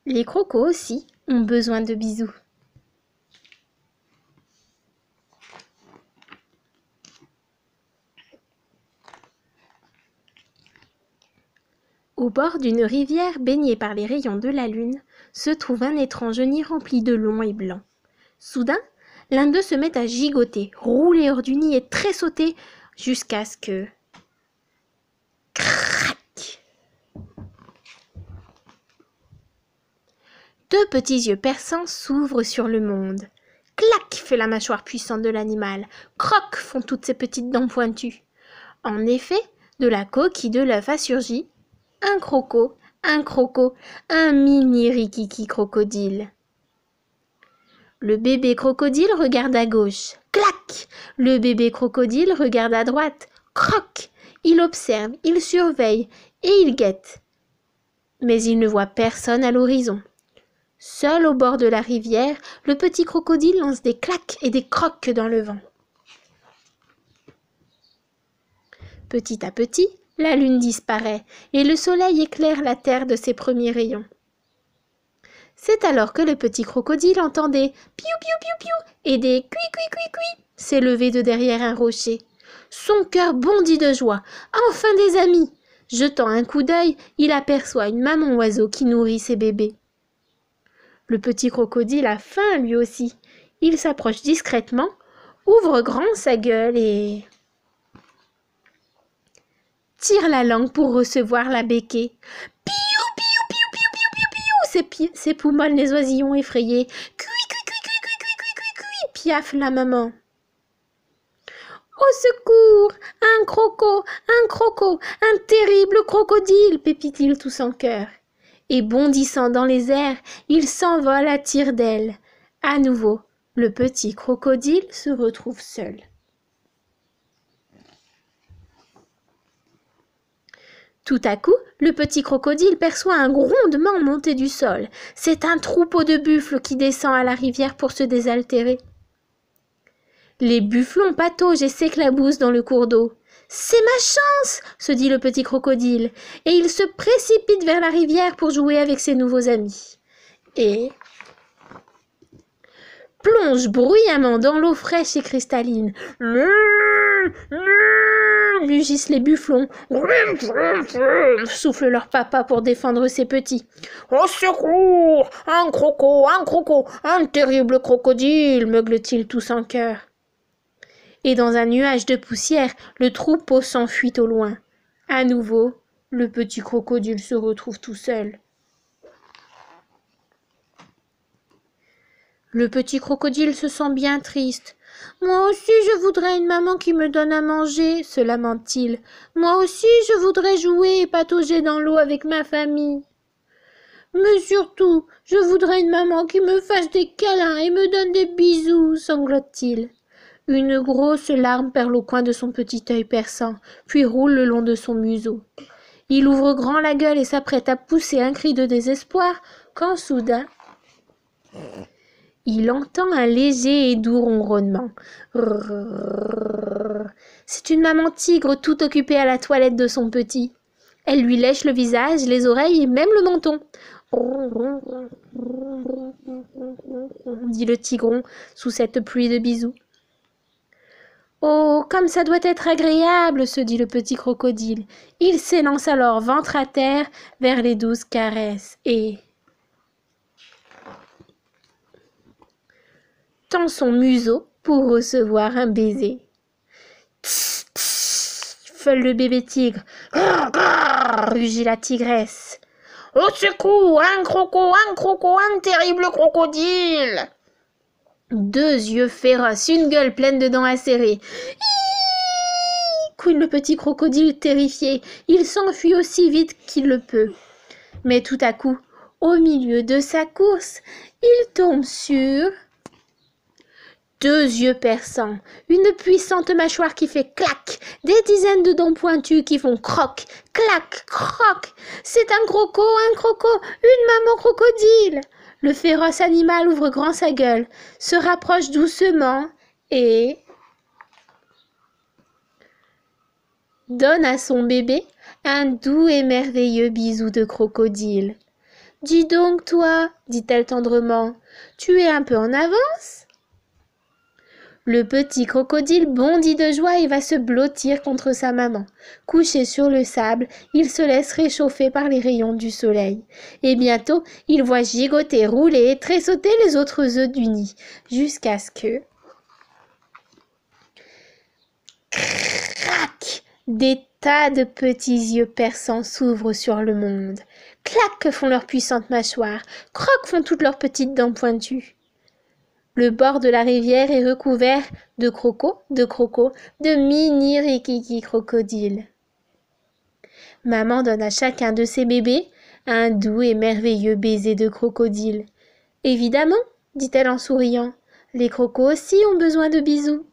Les crocos aussi ont besoin de bisous. Au bord d'une rivière baignée par les rayons de la lune, se trouve un étrange nid rempli de long et blanc. Soudain, l'un d'eux se met à gigoter, rouler hors du nid et tressauter jusqu'à ce que... Crac! Deux petits yeux perçants s'ouvrent sur le monde. Clac fait la mâchoire puissante de l'animal. Croc font toutes ses petites dents pointues. En effet, de la coquille de l'œuf a surgi un croco, un mini rikiki crocodile. Le bébé crocodile regarde à gauche. Clac! Le bébé crocodile regarde à droite. Croc! Il observe, il surveille et il guette. Mais il ne voit personne à l'horizon. Seul au bord de la rivière, le petit crocodile lance des claques et des crocs dans le vent. Petit à petit, la lune disparaît et le soleil éclaire la terre de ses premiers rayons. C'est alors que le petit crocodile entend des piou piou piou piou et des cui cui cui cui s'élever de derrière un rocher. Son cœur bondit de joie. Enfin des amis! Jetant un coup d'œil, il aperçoit une maman oiseau qui nourrit ses bébés. Le petit crocodile a faim lui aussi. Il s'approche discrètement, ouvre grand sa gueule et tire la langue pour recevoir la béquée. Piou piou piou piou piou piou piou, s'époumonnent les oisillons effrayés. Cui cui cui cui cui cui cui cui cui, piaffe la maman. Au secours! Un croco, un terrible crocodile, pépit-il tout en cœur. Et bondissant dans les airs, il s'envole à tire-d'aile. À nouveau, le petit crocodile se retrouve seul. Tout à coup, le petit crocodile perçoit un grondement monter du sol. C'est un troupeau de buffles qui descend à la rivière pour se désaltérer. Les bufflons pataugent et s'éclaboussent dans le cours d'eau. « C'est ma chance !» se dit le petit crocodile, et il se précipite vers la rivière pour jouer avec ses nouveaux amis. Et plonge bruyamment dans l'eau fraîche et cristalline. Mugissent les bufflons. Souffle leur papa pour défendre ses petits. Au secours! Un croco, un terrible crocodile, meugle-t-il tous en chœur. Et dans un nuage de poussière, le troupeau s'enfuit au loin. À nouveau, le petit crocodile se retrouve tout seul. Le petit crocodile se sent bien triste. « Moi aussi je voudrais une maman qui me donne à manger, » se lamente-t-il. « Moi aussi je voudrais jouer et patauger dans l'eau avec ma famille. » Mais surtout, je voudrais une maman qui me fasse des câlins et me donne des bisous, sanglote-t-il. Une grosse larme perle au coin de son petit œil perçant, puis roule le long de son museau. Il ouvre grand la gueule et s'apprête à pousser un cri de désespoir, quand soudain, il entend un léger et doux ronronnement. C'est une maman tigre tout occupée à la toilette de son petit. Elle lui lèche le visage, les oreilles et même le menton. Dit le tigron sous cette pluie de bisous. Oh, comme ça doit être agréable, se dit le petit crocodile. Il s'élance alors ventre à terre vers les douces caresses et tend son museau pour recevoir un baiser. Tss, tss, feule le bébé tigre. Grrr, grrr, rugit la tigresse. Au secours, un croco, un terrible crocodile. Deux yeux féroces, une gueule pleine de dents acérées. Couine le petit crocodile terrifié. Il s'enfuit aussi vite qu'il le peut. Mais tout à coup, au milieu de sa course, il tombe sur deux yeux perçants, une puissante mâchoire qui fait clac, des dizaines de dents pointues qui font croc, clac, croc. C'est un croco, une maman crocodile. Le féroce animal ouvre grand sa gueule, se rapproche doucement et donne à son bébé un doux et merveilleux bisou de crocodile. Dis donc, toi, dit-elle tendrement, tu es un peu en avance. Le petit crocodile bondit de joie et va se blottir contre sa maman. Couché sur le sable, il se laisse réchauffer par les rayons du soleil. Et bientôt, il voit gigoter, rouler et tressauter les autres œufs du nid, jusqu'à ce que... Crac! Des tas de petits yeux perçants s'ouvrent sur le monde. Clac font leurs puissantes mâchoires, croc font toutes leurs petites dents pointues. Le bord de la rivière est recouvert de crocos, de mini rikiki crocodiles. Maman donne à chacun de ses bébés un doux et merveilleux baiser de crocodile. Évidemment, dit-elle en souriant, les crocos aussi ont besoin de bisous.